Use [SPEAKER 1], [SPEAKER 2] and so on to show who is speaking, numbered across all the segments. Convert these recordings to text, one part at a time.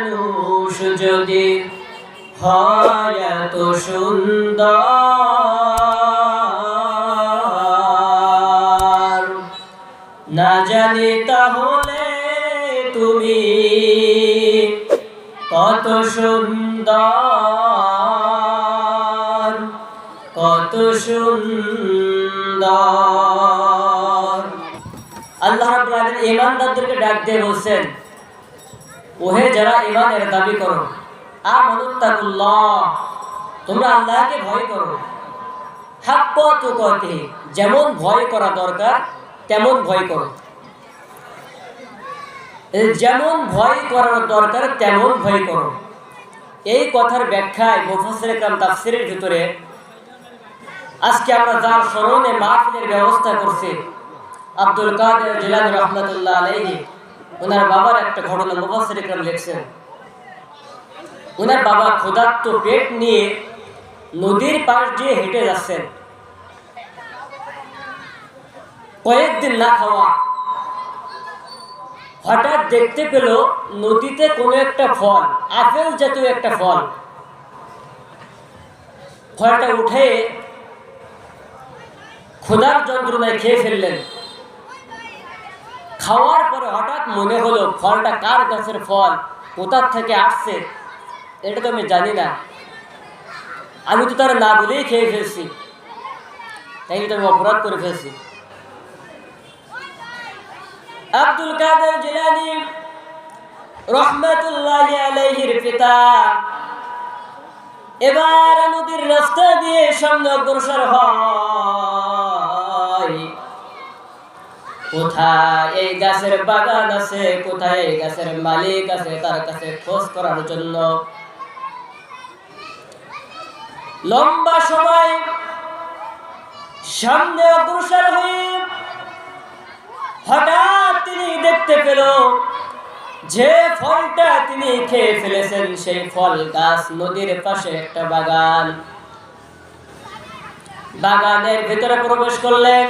[SPEAKER 1] মানুষ যদি হয় এত সুন্দর, না জানি তাহলে তুমি কত সুন্দর, কত সুন্দর। আল্লাহ রাব্বুল আলামিন ঈমানদারদেরকে ডাক দিয়ে বলছেন, ওহে যারা ঈমানের দাবি করো, আমানুত্তাকুল্লাহ, তোমরা আল্লাহকে ভয় করো, হাক্কা তুকাতিহি, যেমন ভয় করা দরকার তেমন ভয় করো, যেমন ভয় করার দরকার তেমন ভয় করো। এই কথার ব্যাখ্যায় মুফাসসিরে কেরাম তাফসীরের ভিতরে আজকে আমরা যার স্মরণে মাহফিলের ব্যবস্থা করছি, আব্দুল কাদের জিলানী রাহমাতুল্লাহ আলাইহি, ওনার বাবার একটা ঘটনা মুফাসসিরে কেরাম লিখছেন। ওনার বাবা ক্ষুধার্ত পেট নিয়ে নদীর পাশ দিয়ে হেঁটে যাচ্ছেন, কয়েকদিন না খাওয়া। হঠাৎ দেখতে পেল নদীতে কোনো একটা ফল, আপেল জাতীয় একটা ফল, ফলটা উঠে ক্ষুধার যন্ত্রণায় খেয়ে ফেললেন। খাওয়ার পরে হঠাৎ মনে হলো ফলটা কার গাছের ফল, কোথার থেকে আসছে এটা তো আমি জানি না, আমি তো তার না বলেই খেয়ে ফেলছি, তাই তো আমি অপরাধ করে ফেলছি। আব্দুল কাদের জিলানী রাহমাতুল্লাহি আলাইহির পিতা এবার নদীর রাস্তা দিয়ে সামনে অগ্রসর হয়। কোথায় এই গাছের বাগান আছে, কোথায় এই গাছের মালিক আছে, তার কাছে খোঁজ করার জন্য লম্বা সময় সামনে অগ্রসর হয়ে হঠাৎ তিনি দেখতে পেল যে ফলটা তিনি খেয়ে ফেলেছেন সেই ফল গাছ নদীর পাশে একটা বাগান। বাগানের ভিতরে প্রবেশ করলেন,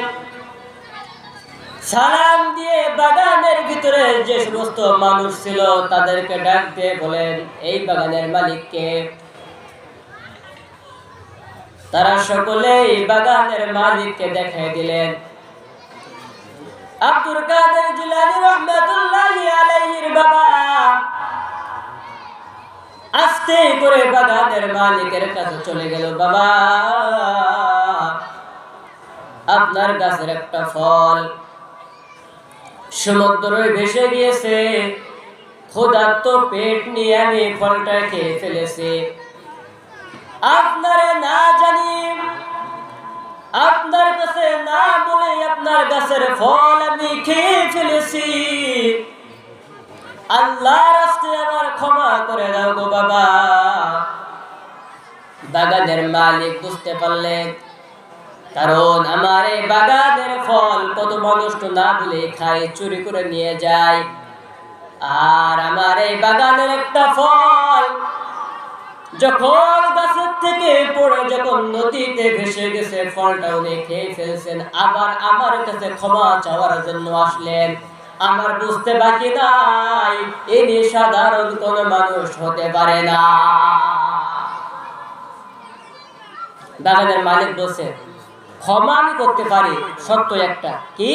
[SPEAKER 1] সালাম দিয়ে বাগানের ভিতরে যে সমস্ত মানুষ ছিল তাদেরকে ডাক দিয়ে বলেন, এই বাগানের মালিককে? তারা সকলেই বাগানের মালিককে দেখাই দিলেন। আব্দুল কাদের জিলানী রাহমাতুল্লাহি আলাইহির বাবা আস্তে করে বাগানের মালিকের কাছে চলে গেল। বাবা, আপনার গাছের একটা ফল সমুদ্রে ভেসে গিয়েছে, ক্ষুধার্ত পেট নিয়ে আমি ফলটা খেয়ে ফেলেছি, আপনারে না জানি, আপনার কাছে না বলে আপনার গাছের ফল আমি খেয়ে ফেলেছি, আল্লাহর রাস্তায় আমার ক্ষমা করে দাও গো বাবা। বাগানের মালিক বুঝতে পারলেন, কারণ আমার এই বাগানের ফল কত মানুষ তো না বলে খায়, চুরি করে নিয়ে যায়, আর আমার এই বাগানের একটা ফল যখন গাছের থেকে পড়ে যখন নদীতে ভেসে গেছে, ফলটা উনি খেয়ে ফেলছেন, আবার আমার কাছে ক্ষমা চাওয়ার জন্য আসলেন। আমার বুঝতে বাকি নাই ইনি সাধারণ কোন মানুষ হতে পারে না। বাগানের মালিক বলছে, ক্ষমা আমি করতে পারি, সত্য একটা কি,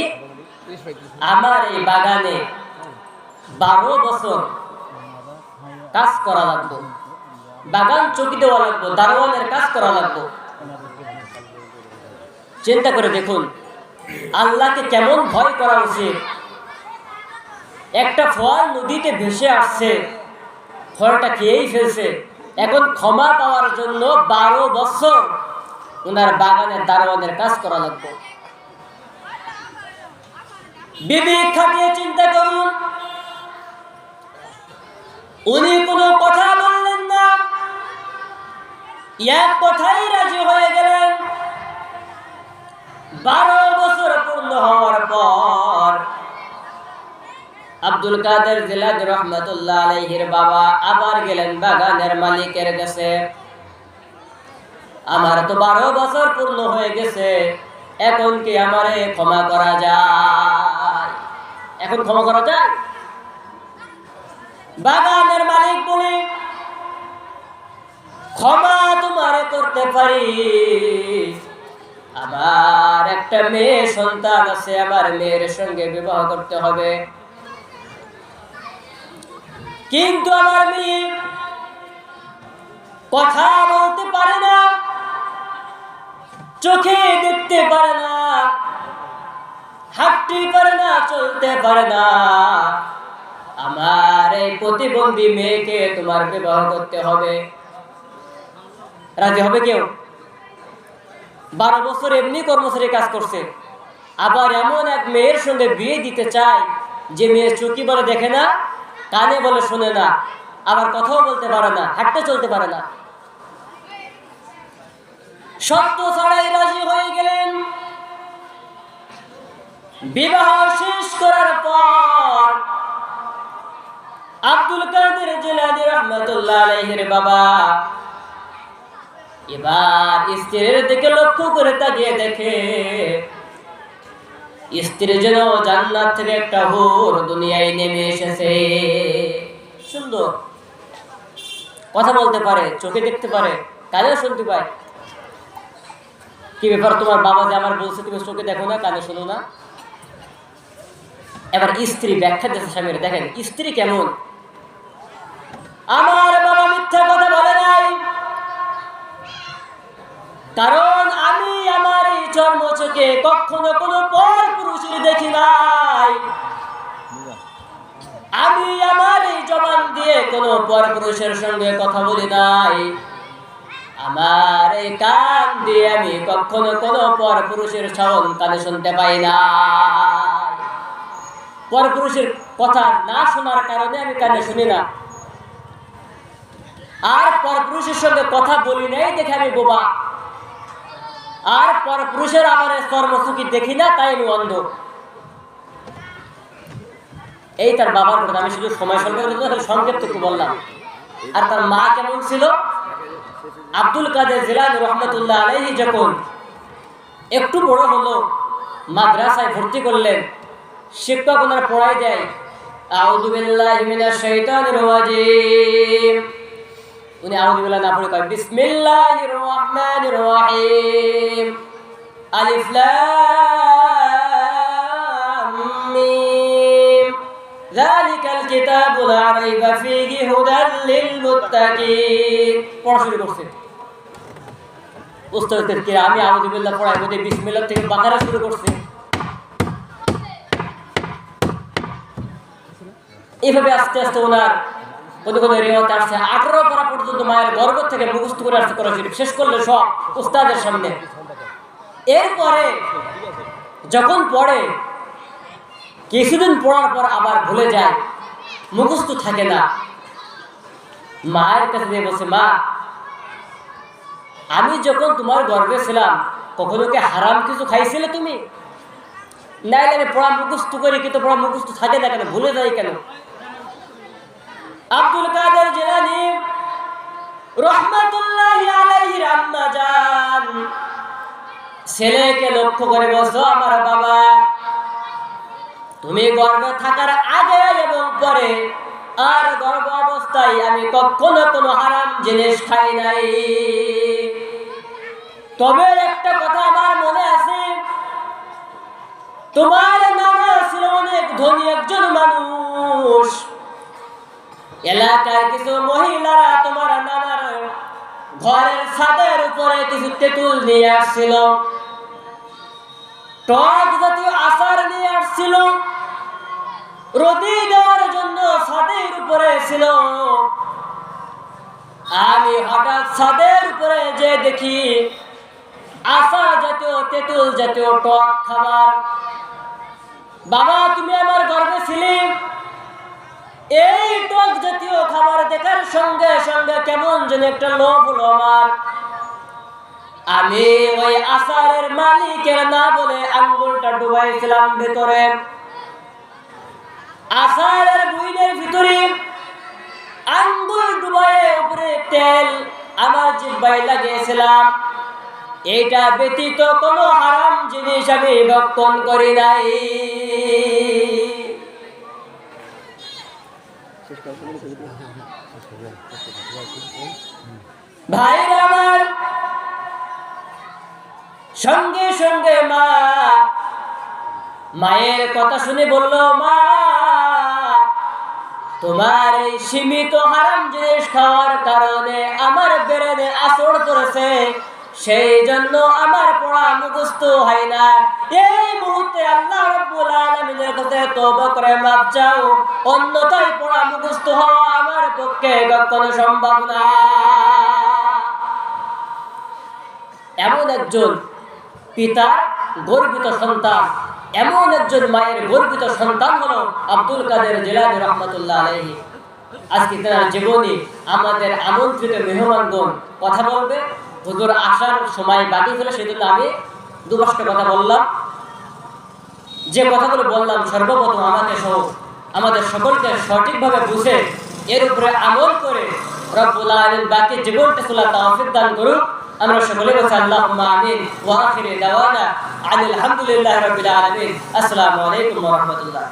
[SPEAKER 1] আমার এই বাগানে 12 বছর কাজ করা লাগবে, বাগান চকি দেওয়া লাগবে, দারোয়ানের কাজ করা লাগবে। চিন্তা করে দেখুন আল্লাহকে কেমন ভয় করা উচিত। একটা ফল নদীতে ভেসে আসছে, ফলটা খেয়েই ফেলছে, এখন ক্ষমা পাওয়ার জন্য 12 বছর ওনার বাগানের দারোয়ানের কাজ করা লাগবে। বিবেক খাটিয়ে চিন্তা করুন, উনি কোনো কথা বললেন না, এক কথাই রাজি হয়ে গেলেন। 12 বছর পূর্ণ হওয়ার পর আব্দুল কাদের জিলানী রাহমাতুল্লাহ আলাইহির বাবা আবার গেলেন বাগানের মালিকের কাছে। আমার তো 12 বছর পূর্ণ হয়ে গেছে, এখন কি আমারে ক্ষমা করা যায়? এখন ক্ষমা করা যায়? বাগানের মালিক বলে, ক্ষমা তোমারে করতে পারি, আমার একটা মেয়ে সন্তান আছে, আমার মেয়ের সঙ্গে বিবাহ করতে হবে, কিন্তু আমার মেয়ে কথা বলতে পারে না, চোখে দেখতে পারে না, হাঁটতে পারে না, চলতে পারে না, আমার এই প্রতিবন্ধী মেয়েকে তোমার বিবাহ করতে হবে। রাজি হবে কেউ? 12 বছর এমনি কর্মচারী কাজ করছে, আবার এমন এক মেয়ের সঙ্গে বিয়ে দিতে চায় যে মেয়ের চোখে বলে দেখে না, কানে বলে শোনে না, আবার কথাও বলতে পারে না, হাঁটতে চলতে পারে না। শর্ত ছাড়াই রাজি হয়ে গেলেন। বিবাহ শেষ করার পর আব্দুল কাদের জিলানী রাহমাতুল্লাহ আলাইহির বাবা এবার স্ত্রীর দিকে লক্ষ্য করে তাকিয়ে দেখে স্ত্রী যেন জান্নাত থেকে একটা হুর দুনিয়ায় নেমে এসেছে। সুন্দর, কথা বলতে পারে, চোখে দেখতে পারে, কানে শুনতে পায়। কি ব্যাপার তোমার বাবা যে আমার বলছে তুমি চোখে দেখো না, কানে শোনো না? এবার স্ত্রী ব্যাখ্যা দিয়েছে স্বামীর, দেখেন স্ত্রী কেমন। আমার বাবা মিথ্যা কথা বলে নাই, কারণ আমি আমার এই জন্ম চোখে কখনো কোনো পর পুরুষের দেখি নাই, আমি আমার এই জবান দিয়ে কোনো পর পুরুষের সঙ্গে কথা বলি নাই, আমার এই কান দিয়ে আমি কখনো কোনো পর পুরুষের সাউন্ড কানে শুনতে পাই না। পর পুরুষের কথা না শোনার কারণে আমি কানে শুনি না, আর পর পুরুষের সঙ্গে কথা বলি নাই দেখে আমি বোবা, আর পর পুরুষের আমার কর্মসূচি দেখি না তাই আমি অন্ধ। এই তার বাবার কথা, আমি শুধু সময় সংক্ষেপ একটু বললাম। আর তার মা কেমন ছিল? আব্দুল কাদের জিলানী রাহমাতুল্লাহ আলাইহি যখন একটু বড় হলো, মাদ্রাসায় ভর্তি করলেন, শিক্ষক ওনার পড়াই দেয় আউযু বিল্লাহি মিনাশ শাইতানির রাজিম, উনি আউযু বিল্লাহি না পড়ে কয় বিসমিল্লাহির রহমানির রহিম, আলিফ লাম মিম, যালিকাল কিতাবু লা রাইবা ফীহি হুদাল লিল মুত্তাকিন। পড়া শুরু করছে। উস্তাদের কি আমি আউযু বিল্লাহ পড়াই মধ্যে বিসমিল্লাহ থেকে বাকারা শুরু করছে। এইভাবে আস্তে আস্তে ওনার কোনো কোনো রিওয়ায়াতে আসছে 18 পারা পর্যন্ত মায়ের গর্ভ থেকে মুখস্থ করে আসতে করা শেষ করলে সব উস্তাদের সামনে। এরপরে যখন পড়ে কিছুদিন পড়ার পর আবার ভুলে যায়, মুখস্থ থাকে না। মায়ের কাছে দিয়ে বলছে, মা আমি যখন তোমার গর্ভে ছিলাম কখনো কি হারাম কিছু খাইছিলে তুমি? নাইলে আমি পড়া মুখস্থ করি কিন্তু পড়া মুখস্থ থাকে না কেন, ভুলে যাই কেন? আব্দুল কাদের জিলানী রাহমাতুল্লাহি আলাইহির আম্মা জান ছেলেকে লক্ষ্য করে বলছো, আমার বাবা তুমি গর্ভে থাকার আগে এবং পরে আর গর্ভ অবস্থায় আমি কখনো কোনো হারাম জিনিস খাই নাই, তবে একটা কথা আমার মনে আছে, তোমার নানা ছিল অনেক ধনী একজন মানুষ, এলাকার কিছু মহিলারা তোমার নানার ঘরের ছাদের উপরে কিছু তেঁতুল নিয়ে আসছিল, টক জাতীয় আচার নিয়ে আসছিল, রোদি দেওয়ার জন্য ছাদের উপরে ছিল। আমি হঠাৎ ছাদের উপরে যে দেখি আচার জাতীয় তেঁতুল জাতীয় টক খাবার। বাবা তুমি আমার গর্ভে ছিলে, এই টক জাতীয় খাবার দেখার সঙ্গে সঙ্গে কেমন যেন একটা লোভ হলো আমার। আমি ওই আচারের মালিকের না বলে আঙ্গুলটা ডুবাইছিলাম ভেতরে, আচারের বুইনের ভিতরে আঙ্গুল ডুবাই উপরে তেল আমার জিহ্বায় লাগিয়েছিলাম। এইটা ব্যতীত কোনো হারাম জিনিস আমি ভক্ষণ করি নাই। ভাইরা আমার, সঙ্গে সঙ্গে মায়ের কথা শুনে বলল, মা তোমার এই সীমিত হারাম জিনিস খাওয়ার কারণে আমার ব্রেনে আসর করেছে, সেই জন্য আমার পড়া মুখস্থ হয় না। এই মুহূর্তে আল্লাহ রাব্বুল আলামিনের কাছে তওবা করে মাপ চাও, অন্যথায় পড়া মুখস্থ হওয়া আমার পক্ষে কখনো সম্ভব না। এমন একজন পিতার গর্বিত সন্তান, এমন একজন মায়ের গর্বিত সন্তান হলো আব্দুল কাদের জিলানী রাহমাতুল্লাহ আলাইহি। আজকে তার জীবনী আমাদের আমন্ত্রিত মেহমানগণ কথা বলবে। হুজুর আসার সময় বাকি ছিল, সেজন্য আমি দুবাক্য কথা বললাম। যে কথাগুলো বললাম সর্বপ্রথম আমাদের সকলকে সঠিকভাবে বুঝে এর উপরে আমল করে রব্বুল আলামিন বাকি জীবনটা চলার তৌফিক দান করুন। আমরা সকলে বলছি আল্লাহুম্মা আমিন ওয়া আখিরু দাওয়ানা আলহামদুলিল্লাহি রাব্বিল আলামিন। আসসালামু আলাইকুম ওয়া রাহমাতুল্লাহ।